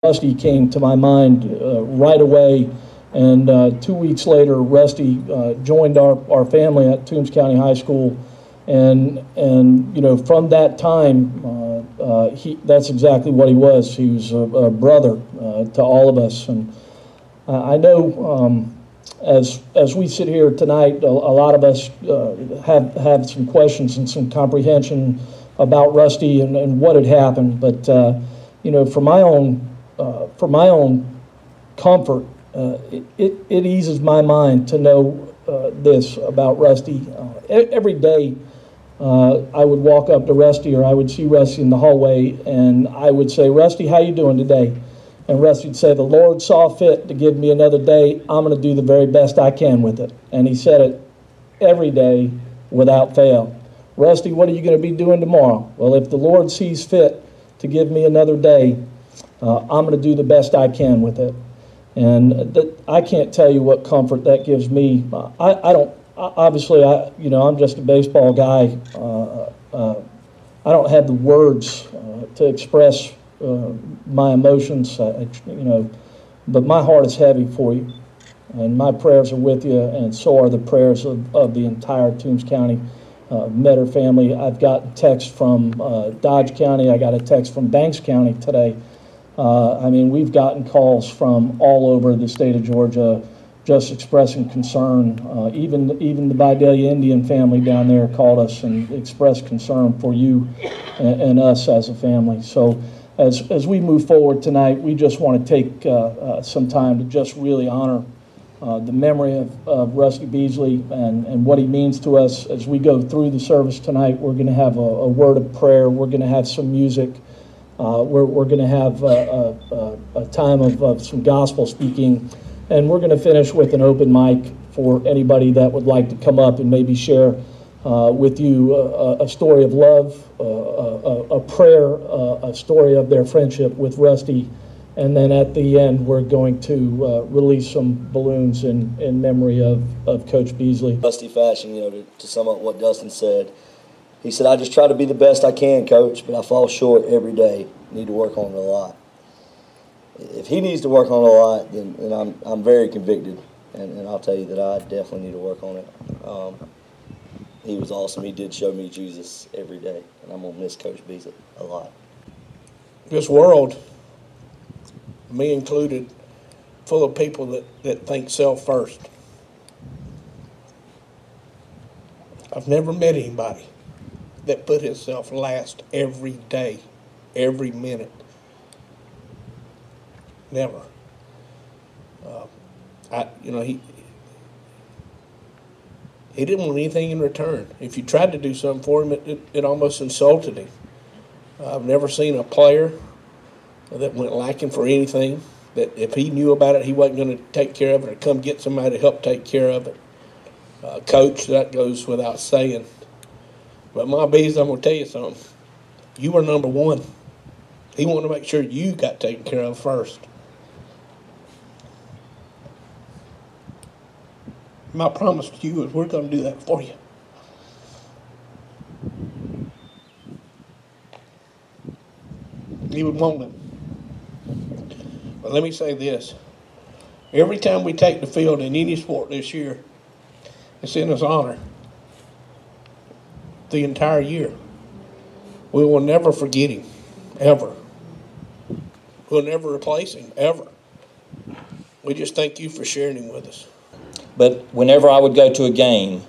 Rusty came to my mind right away, and 2 weeks later, Rusty joined our family at Toombs County High School, and you know, from that time, that's exactly what he was. He was a brother to all of us, and I know as we sit here tonight, a lot of us have some questions and some comprehension about Rusty and what had happened, but you know, for my own comfort, it eases my mind to know this about Rusty. Every day I would walk up to Rusty, or I would see Rusty in the hallway, and I would say, "Rusty, how you doing today?" And Rusty would say, "The Lord saw fit to give me another day. I'm going to do the very best I can with it." And he said it every day without fail. "Rusty, what are you going to be doing tomorrow?" "Well, if the Lord sees fit to give me another day, I'm going to do the best I can with it." And I can't tell you what comfort that gives me. I don't, obviously, you know, I'm just a baseball guy. I don't have the words to express my emotions, you know, but my heart is heavy for you, and my prayers are with you, and so are the prayers of the entire Toombs County Metter family. I've got text from Dodge County. I got a text from Banks County today. I mean, we've gotten calls from all over the state of Georgia just expressing concern. Even the Vidalia Indian family down there called us and expressed concern for you and us as a family. So as we move forward tonight, we just want to take some time to just really honor the memory of Rusty Beasley and what he means to us. As we go through the service tonight, we're going to have a word of prayer. We're going to have some music. We're going to have a time of some gospel speaking, and we're going to finish with an open mic for anybody that would like to come up and maybe share with you a story of love, a prayer, a story of their friendship with Rusty. And then at the end, we're going to release some balloons in memory of Coach Beasley. Rusty fashion, you know, to sum up what Dustin said. He said, "I just try to be the best I can, Coach, but I fall short every day. Need to work on it a lot." If he needs to work on it a lot, then I'm very convicted, and I'll tell you that I definitely need to work on it. He was awesome. He did show me Jesus every day, and I'm going to miss Coach Beasley a lot. This world, me included, full of people that think self first. I've never met anybody that put himself last every day, every minute. Never. You know, he didn't want anything in return. If you tried to do something for him, it almost insulted him. I've never seen a player that went lacking for anything, that if he knew about it, he wasn't going to take care of it or come get somebody to help take care of it. Coach, that goes without saying. But my Bees, I'm going to tell you something. You were number one. He wanted to make sure you got taken care of first. My promise to you is we're going to do that for you. You would want it. But let me say this. Every time we take the field in any sport this year, it's in his honor. The entire year. We will never forget him, ever. We'll never replace him, ever. We just thank you for sharing him with us. But whenever I would go to a game,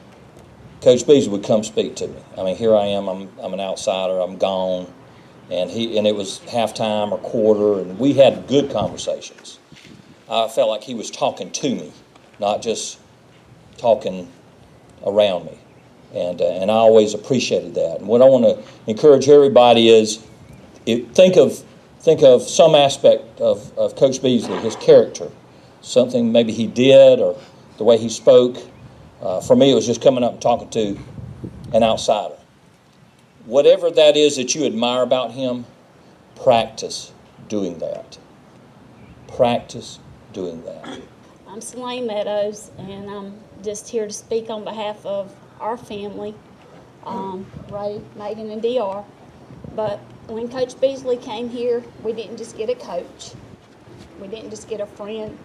Coach Beasley would come speak to me. I mean, here I am, I'm an outsider, I'm gone, and it was halftime or quarter, and we had good conversations. I felt like he was talking to me, not just talking around me, and I always appreciated that. And what I want to encourage everybody is, think of some aspect of Coach Beasley, his character, something maybe he did or the way he spoke. For me, it was just coming up and talking to an outsider. Whatever that is that you admire about him, practice doing that. Practice doing that. I'm Selene Meadows, and I'm just here to speak on behalf of our family, Ray, Megan, and DR. But when Coach Beasley came here, we didn't just get a coach. We didn't just get a friend.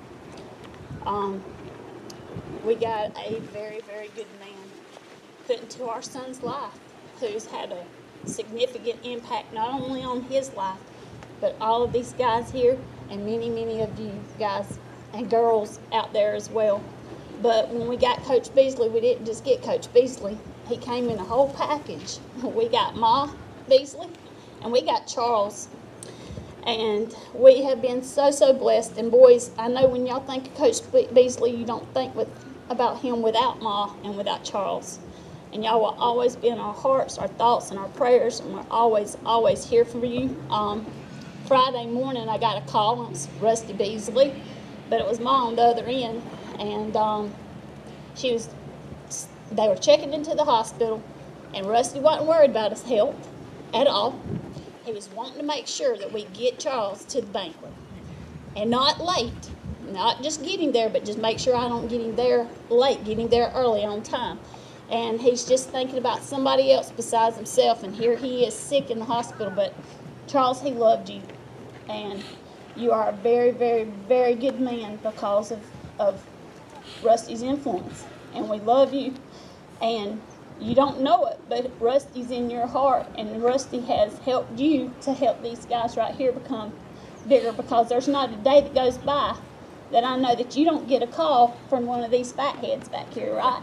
We got a very, very good man put into our son's life who's had a significant impact not only on his life, but all of these guys here and many, many of you guys and girls out there as well. But when we got Coach Beasley, we didn't just get Coach Beasley. He came in a whole package. We got Ma Beasley and we got Charles. And we have been so, so blessed. And boys, I know when y'all think of Coach Beasley, you don't think about him without Ma and without Charles. And y'all will always be in our hearts, our thoughts, and our prayers, and we're always, always here for you. Friday morning, I got a call, and it was Rusty Beasley, but it was Ma on the other end, and they were checking into the hospital, and Rusty wasn't worried about his health at all. He was wanting to make sure that we get Charles to the banquet, and not late, not just get him there, but just make sure I don't get him there late, get him there early on time. And he's just thinking about somebody else besides himself, and here he is sick in the hospital. But Charles, he loved you, and you are a very, very, very good man because of Rusty's influence, and we love you, and you don't know it, but Rusty's in your heart, and Rusty has helped you to help these guys right here become bigger, because there's not a day that goes by that I know that you don't get a call from one of these fatheads back here, right?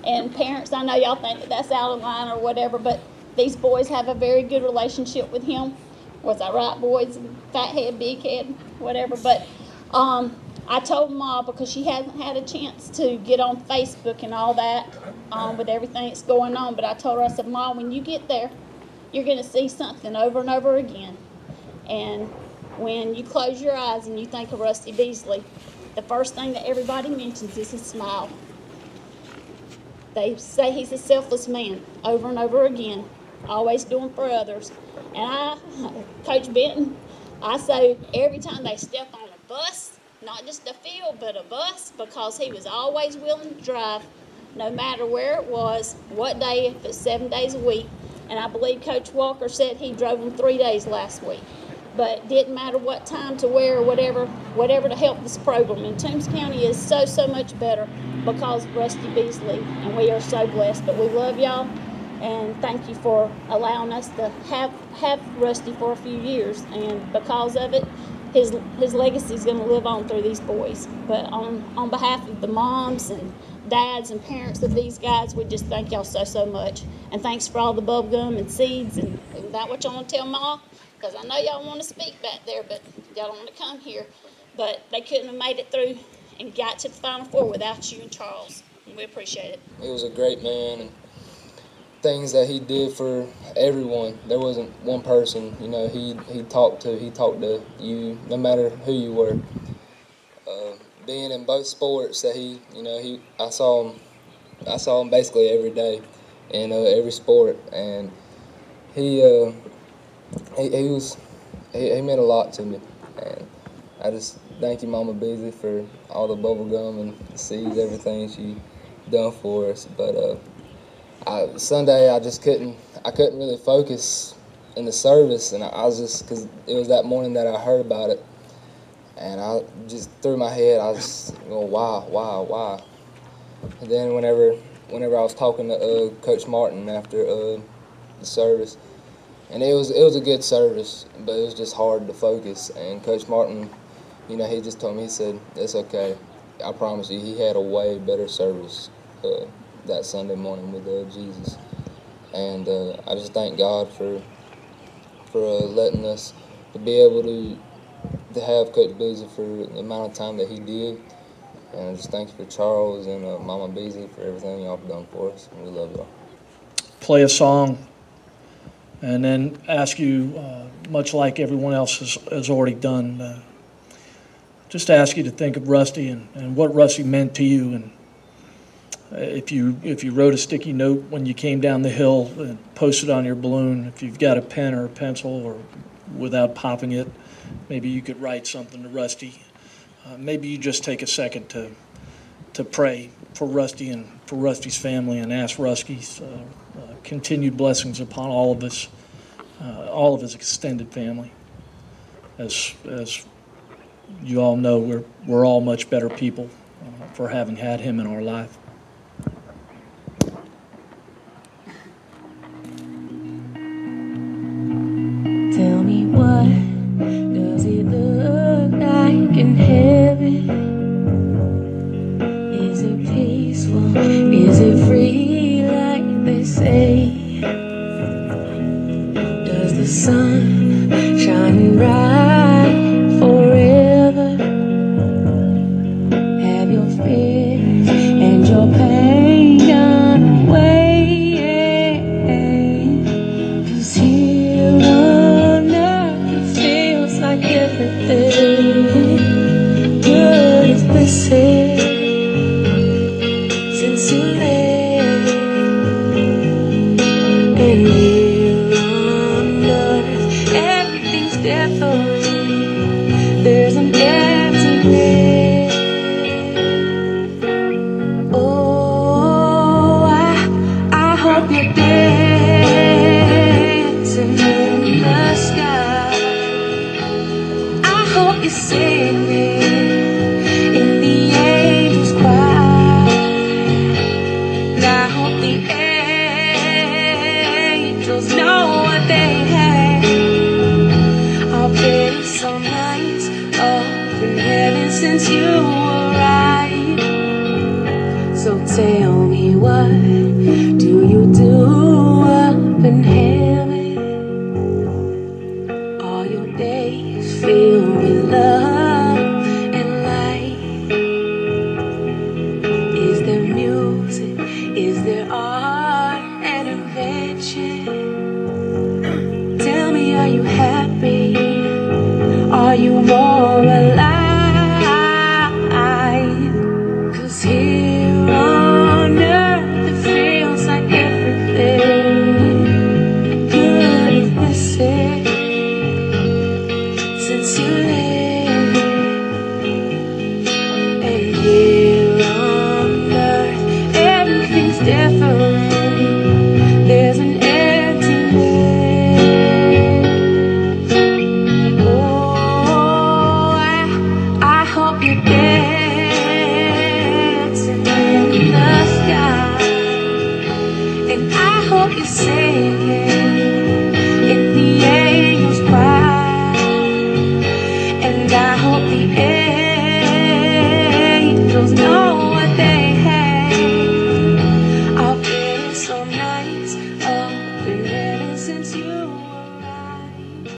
And parents, I know y'all think that that's out of line or whatever, but these boys have a very good relationship with him. Was I right, boys? Fathead, big head, whatever. But I told Ma, because she hasn't had a chance to get on Facebook and all that with everything that's going on, but I told her, I said, Ma, when you get there, you're going to see something over and over again. And when you close your eyes and you think of Rusty Beasley, the first thing that everybody mentions is his smile. They say he's a selfless man over and over again, always doing for others. And Coach Benton, I say every time they step on a bus, not just a field, but a bus, because he was always willing to drive, no matter where it was, what day, if it's 7 days a week. And I believe Coach Walker said he drove them 3 days last week. But it didn't matter what time to where or whatever to help this program. And Toombs County is so, so much better because of Rusty Beasley, and we are so blessed. But we love y'all, and thank you for allowing us to have Rusty for a few years. And because of it, his legacy is going to live on through these boys. But on behalf of the moms and dads and parents of these guys, we just thank y'all so, so much. And thanks for all the bubble gum and seeds. And is that what y'all want to tell Ma? Because I know y'all want to speak back there, but y'all don't want to come here. But they couldn't have made it through and got to the Final Four without you and Charles. And we appreciate it. He was a great man, and things that he did for everyone. There wasn't one person, he talked to you, no matter who you were. Being in both sports, that I saw him basically every day in every sport, and he meant a lot to me, and I just thank you, Mama Beasley, for all the bubble gum and seeds, everything she done for us. But Sunday I couldn't really focus in the service, and I was just, because it was that morning that I heard about it, and I just threw my head. I was going, why? And then whenever I was talking to Coach Martin after the service. And it was a good service, but it was just hard to focus. And Coach Martin, he just told me, he said, "It's okay. I promise you." He had a way better service that Sunday morning with Jesus. And I just thank God for letting us to be able to have Coach Beasley for the amount of time that he did. And I just thank you for Charles and Mama Beasley for everything y'all have done for us. And we love y'all. Play a song, and then ask you, much like everyone else has already done, just ask you to think of Rusty and what Rusty meant to you. And if you wrote a sticky note when you came down the hill and posted on your balloon, if you've got a pen or a pencil, or without popping it, maybe you could write something to Rusty. Maybe you just take a second to pray for Rusty and for Rusty's family, and ask Rusty's continued blessings upon all of his extended family. As you all know we're all much better people for having had him in our life. Tell me, what does it look like in heaven? Is it peaceful? Is it free like they say? Does the sun shine bright forever? Have your fears and your pain gone away? 'Cause here on earth it feels like everything good is missing since you left. And here on earth everything's different. There's an emptiness. Oh, I hope you're dancing in the sky. I hope you're singing in the angels' choir. And I hope the angels know what they have. I'll bet some nights up in heaven since you arrived. So tell me, what